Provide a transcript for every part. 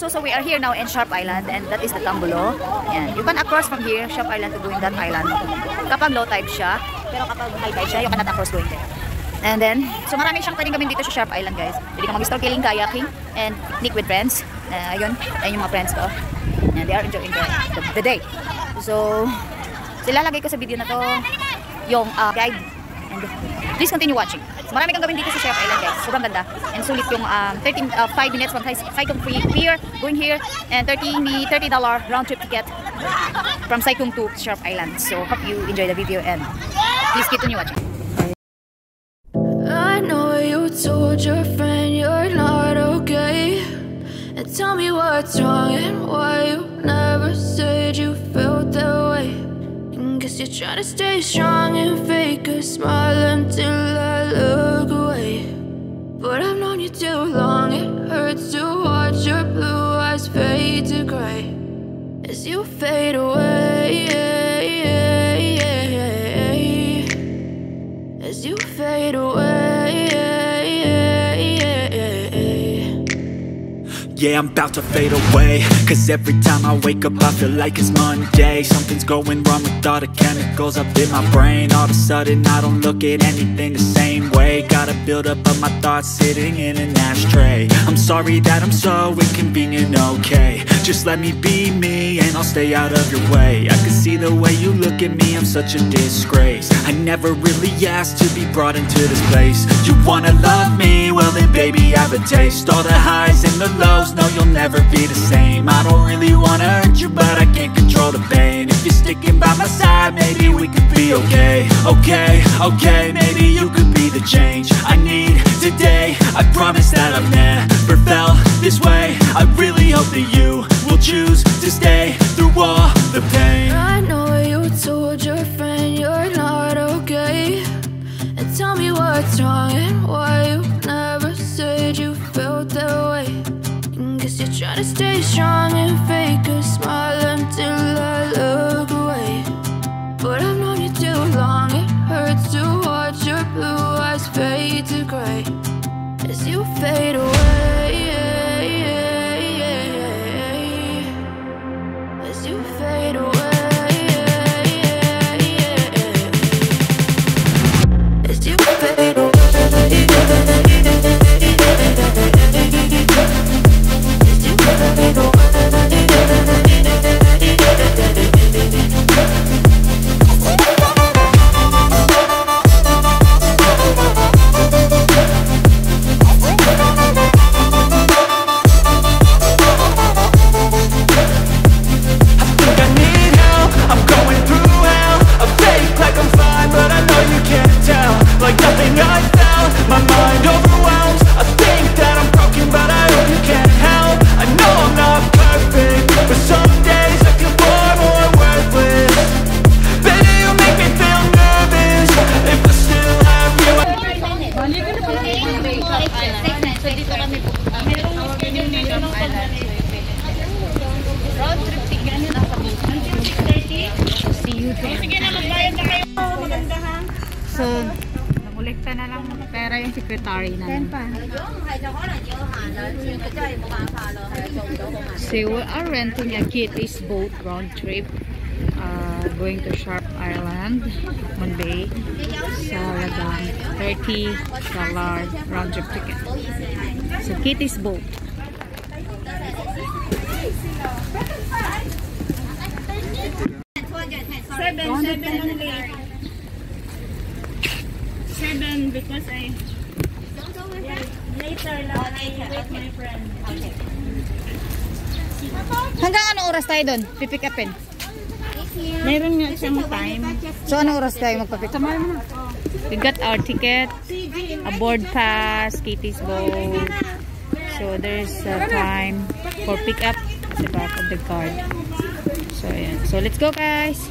So we are here now in Sharp Island, and that is the Tambulo. Yan. You can across from here, Sharp Island, to go in that island. Kapag low tide siya, pero kapag high tide siya, you cannot across going there. And then, so marami siyang pwedeng gawin dito sa Sharp Island, guys. Pwede ka mag-snorkeling, kayaking, and picnic with friends. Ayun yung mga friends ko. And they are enjoying the day. So ilalagay ko sa video na to yung guide. And please continue watching. So, marami kang gawin dito sa Sharp Island, guys. Sobrang ganda. And sulit yung 5 minutes from Sai Kung Pier going here, and $30 round trip ticket from Sai Kung to Sharp Island. So hope you enjoy the video and please continue watching. I know you told your friend you're not okay, and tell me what's wrong and why you never said you felt that way. Guess you're trying to stay strong and fake a smile until I look away. But I've known you too long, it hurts to watch your blue eyes fade to gray as you fade away. As you fade away. Yeah, I'm about to fade away, cause every time I wake up I feel like it's Monday. Something's going wrong with all the chemicals up in my brain. All of a sudden I don't look at anything the same way. Got a build up of my thoughts sitting in an ashtray. I'm sorry that I'm so inconvenient, okay. Just let me be me and I'll stay out of your way. I can see the way you look at me, I'm such a disgrace. I never really asked to be brought into this place. You wanna love me? Well then baby I have a taste. All the highs and the lows, no, you'll never be the same. I don't really wanna hurt you, but I can't control the pain. If you're sticking by my side, maybe we could be okay. Okay, maybe you could be the change I need today. I promise that I've never felt this way. I really hope that you will choose to stay through all the pain. I know you told your friend you're not okay, and tell me what's wrong and why you never said you felt that way. Guess you're trying to stay strong and fake a smile until I look away. But I've known you too long, it hurts to watch your blue eyes fade to gray as you fade away. As you fade away. As you fade away. So, namulekta na lang pera yung secretary na. So, we are renting a Kitty's boat round trip going to Sharp Island Monday sa halagang $30 round trip ticket. So, Kitty's boat. Seven because I later lang with my friend. Hanggang anong oras tayo doon? Pipick upin? Meron nga siyang time. So anong oras tayo magpapick up? We got our ticket, a board pass, Kitty's boat. So there's a time for pick up at the back of the card. So ayan. So let's go guys.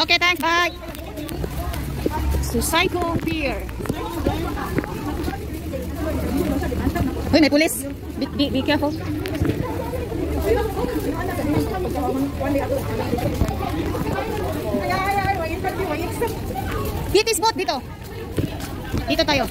Okay, thanks. Bye. So Sai Kung Pier. Uy, may pulis. Be careful. Kitty's boat dito. Dito tayo.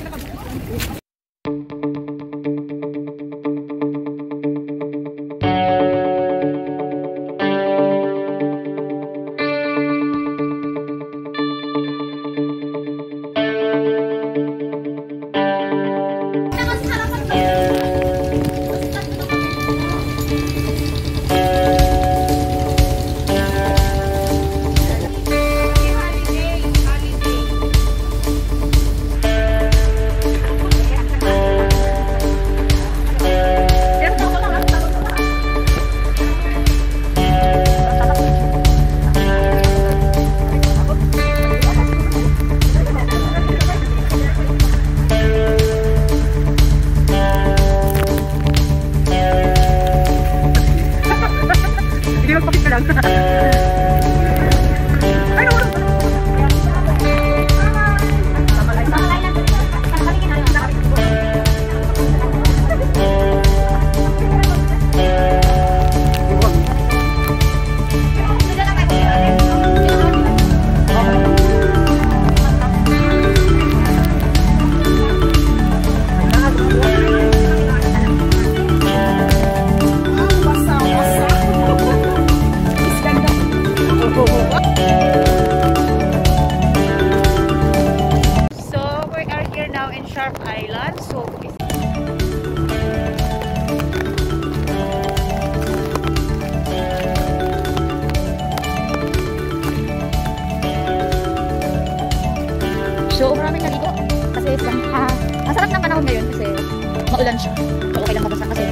maulan siya. So, okay lang mabasa kasi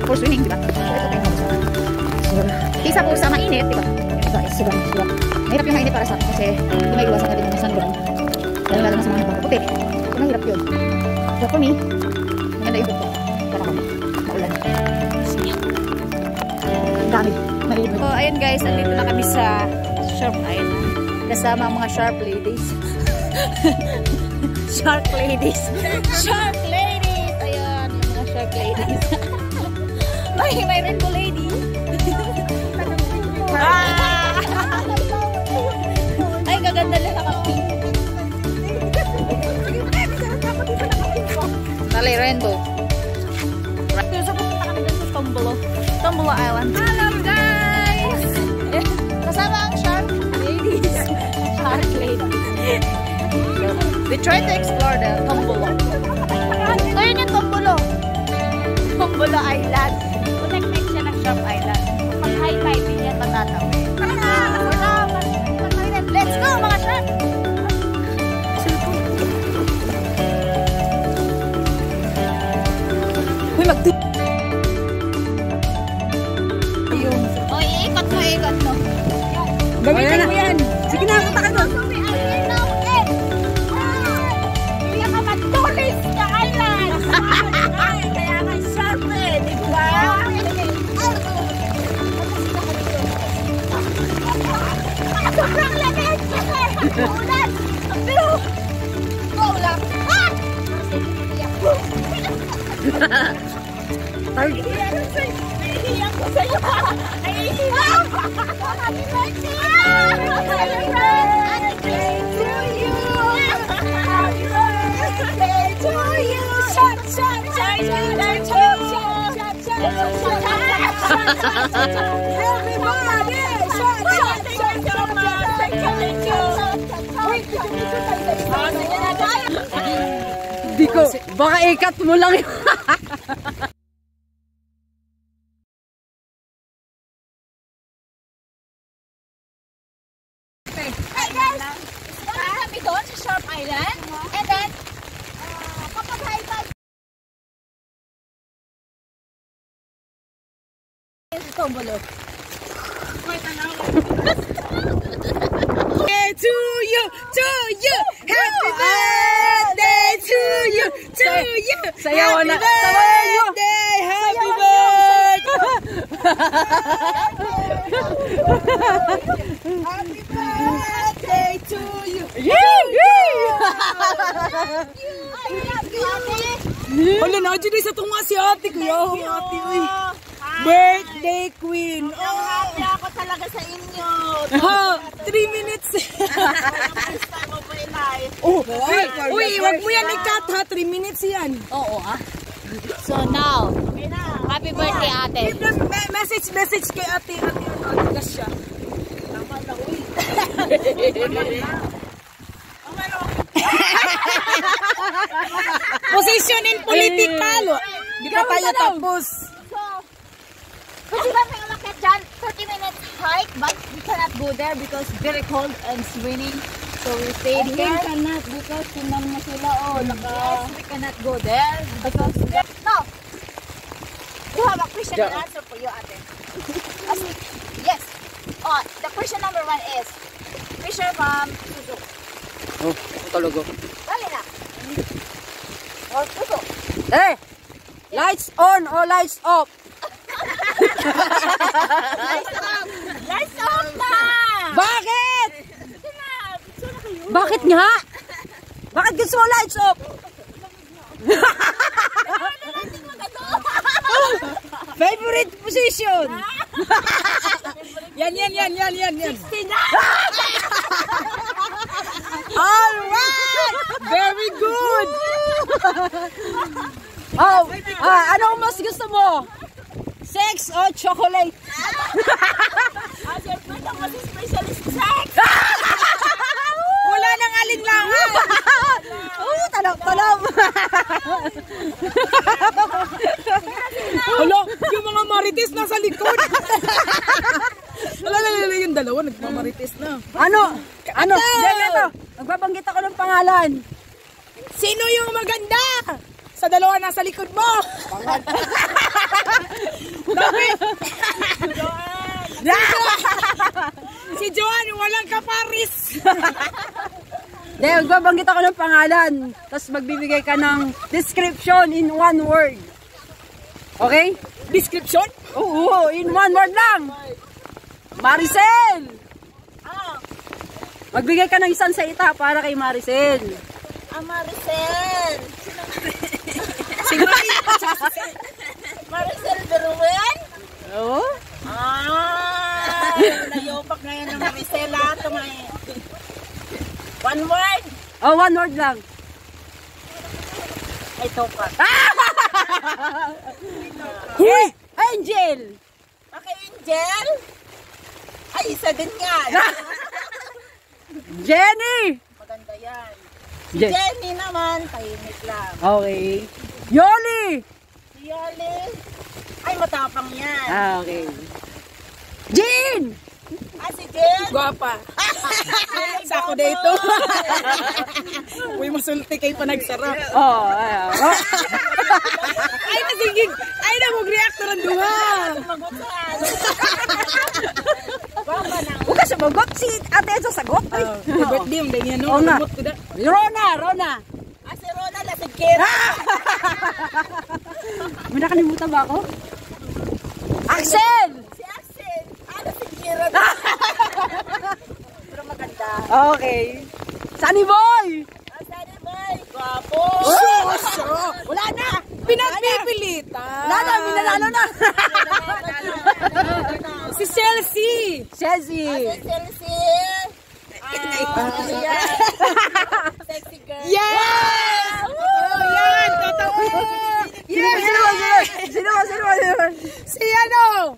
for swimming, di ba? So, ito tayo mabasa. So, kisa po sa mainit, di ba? Guys, sobrang hirap. Mahirap yung mainit para sa akin kasi hindi may iwasan natin yung sunburn. Lalo na sa mga nagpapaputi. So, mahirap yun. So, for me, maganda yung pagpo. Para kami, maulan. Sige. Ang dami. Malibot. So, ayun guys, nandito na kami sa Sharp Island. Kasama ang mga sharp ladies. Shark ladies. Shark ladies. Ayan, yung mga shark ladies. may rainbow lady. Ay, gaganda lang naka-pink. Dali, rainbow. So, pupunta kami dun sa Tombolo. Tombolo Island. Hello, guys! Kasama ang shark ladies. Shark ladies. We try to explore the Tombolo. So, yun yung Tombolo. Tombolo Island. Connect siya ng Sharp Island. Pag high tide din yan, matatawin. Let's go, mga shark! Uy, iikot mo. Gamitin mo yan. Sige na, punta ka doon. Kaya nga sharp eh, di ba? Sobrang lamig! Ulan! Pero, ulan! Nahihiyak ko sa'yo! Nahihiyak! Happy birthday! Happy birthday to you! Happy birthday to you! Shot, shot, shot, shot, shot, shot, shot, shot, everybody! Shot, shot, shot, shot, thank you! Di ko, baka ikat mo lang yun. Hey guys! Sumama kami doon sa Sharp Island. And then, kapag high tide, Tombolo. To you, happy birthday to you, sayawan na, sayawan nyo, happy birthday to you. Wala na, dyan sa tunga si ate ko. Ate, uy. Birthday queen. Happy ako talaga sa inyo. 3 minutes. Uy, wag mo yan i-cut ha. 3 minutes yan. Oo So now, happy birthday ate. Message kay ate. Ate siya. Position in political. Di pa tayo tapos. Pwede ba may umakit dyan? 30 minutes hike, but we cannot go there because very cold and it's raining. So we stayed here. We cannot because tinan mo sila Yes, we cannot go there because no. You have a question answer for you, ate. Yes. The question number 1 is Fisher from Suzu. Oh, talaga. Dali na. Or Suzu. Eh! Lights on or lights off? Lights off na! Bakit? Bakit nga? Bakit gusto mo lights off? Favorite position? Yan. Alright! Very good! Ano mas gusto mo? Sex or chocolate? Wala nang alinlangan. Talab. Hala, yung mga marites nasa likod. Wala, yung dalawa nagmamarites na. Ano? Ito. Nagbabanggit ako ng pangalan. Sino yung maganda? Sa dalawa nasa likod mo. Si Joan, walang kaparis. Dahil babanggit ako ng pangalan, tapos magbibigay ka ng description in one word. Okay? Description? Oo, in one word lang. Maricel! Magbigay ka ng isang salita para kay Maricel. Maricel! Siguro Maricel Beruwen? Oo? Nayopak na yan ng Maricel ha. One word? Oh, one word lang. Ay, topak. Hey! Angel! Okay, Angel? Ay, isa din yan. Jenny! Maganda yan. Si Jen- Jenny naman, tahimik lang. Okay. Yoli! Si Yoli, ay matapang yan. Okay. Jean! Si Jen? Gwapa. Sako dito. Uy, masulti kayo pa nagsarap. Oh, Ay, nasigig. Ay, namag-react na rin duha. Magutan. Gwapa na. huwag ka sumagot si ate sa sagot. Ay, Birthday yung ganyan, no? Oo nga. Lumot ko na. Rona! Si Rona, lasigkira. May nakalimutan ba ako? Axel! Si Axel. Lasigkira. Pero maganda. Okay. Sunny Boy! Sunny boy. Gwapo. Wala na. Pinagpipilitan. Wala na, minalalo na. Si Chelsea. Chelsea! Chelsea. Sexy girl. Yes! Oh, yan. Totoo. Sino? Si ano?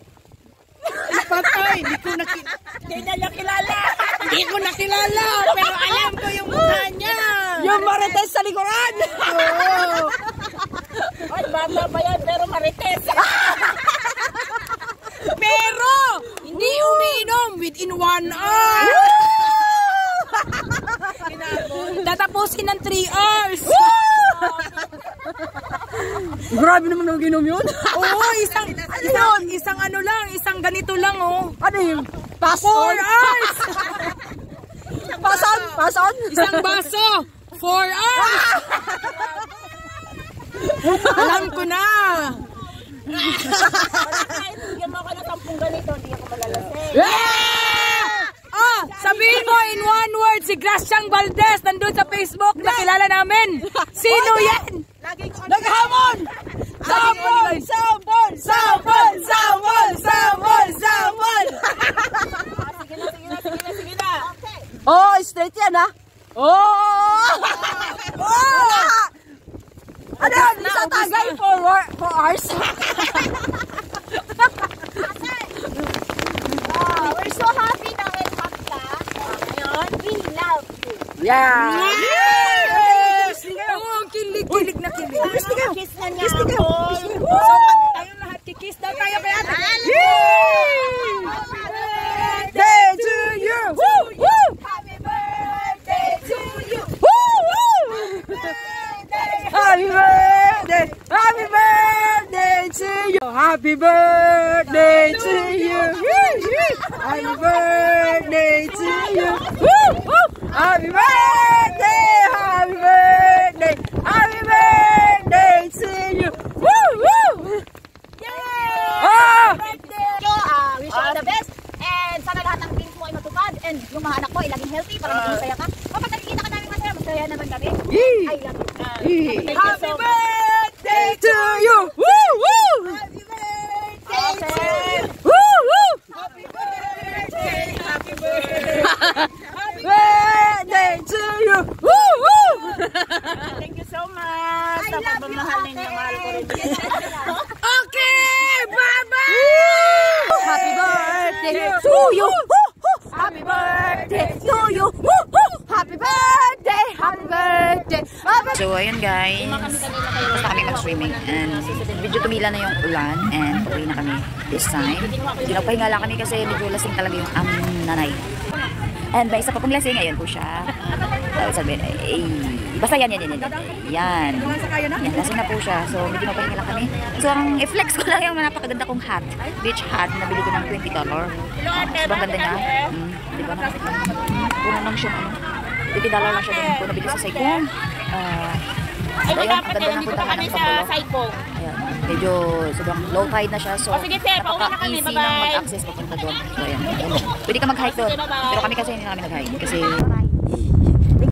Patay. Hindi na lang kilala. Hindi ko nakilala. Pero alam ko yung mukha niya. Yung Marites sa likuran! Oo. Ay, bata pa yan, pero marites. Pero, hindi umiinom within 1 hour. Tatapusin ng 3 hours. Grabe naman ang ginom yun. Oo, isang ano lang, isang ganito lang, oh. Ano yung? Pass 4 on? hours. Pass on? Isang baso. 4 hours. Alam ko na. Kahit bigyan mo ako ng 10 ganito, hindi ako malalasing. Sabihin mo in one word si Graciang Valdez nandun sa Facebook. Nakilala namin. Sino yan? Naghamon! Sampol! Sige na. Oh, straight yan ha? Oh! Ano yun? Isang tagay for hours? We're so happy na welcome ka. Ngayon, we love you. Yeah! Oo, kilig na kilig. Kiss na niya ako. Tayong lahat kikis daw tayo kay ate. Day to you! Woo! Woo! Happy birthday to you. Woo! Woo! Happy birthday! Happy birthday to you! Happy birthday to you! Happy birthday to you! Woo! Woo! Happy birthday! Happy birthday! Happy birthday to you! Woo! Woo! Ah! Wish you all the best. And sana lahat ng dreams mo ay matupad. And yung mga anak mo ay laging healthy para maging masaya ka. Kapag nakikita ka namin masaya, masaya naman kami. Yee! I love you. Happy birthday to you! Woo! Woo! Happy birthday to you. Woo! Woo! Happy birthday. Happy birthday. Birthday to you! Woo! Woo! Thank you so much. Sa pagmamahal ninyo, mahal ko rin. Okay, bye-bye! Happy birthday to you! Happy birthday to you! Happy birthday! Happy birthday! So, ayun guys. Basta kami mag-swimming. And medyo tumila na yung ulan. And uwi na kami this time. Ginagpahinga lang kami kasi medyo lasing talaga yung aming nanay. And may isa pa pong lasing, ayun po siya. Sabi, basta yan. Yan, lasing na po siya. So, medyo mapahinga lang kami. So, ang i-flex ko lang yung napakaganda kong hat. Beach hat, nabili ko ng $20. Sobrang ganda niya. Di ba? Puno lang siya, $20 lang siya doon po nabili sa Saikong. Ayun, ang ganda ng puntahan ng Cambulo. Ayan, medyo sobrang low tide na siya. So, napaka-easy nang mag-access papunta doon. So, ayan. Pwede ka mag-hike doon. Pero kami kasi hindi namin nag-hike. Kasi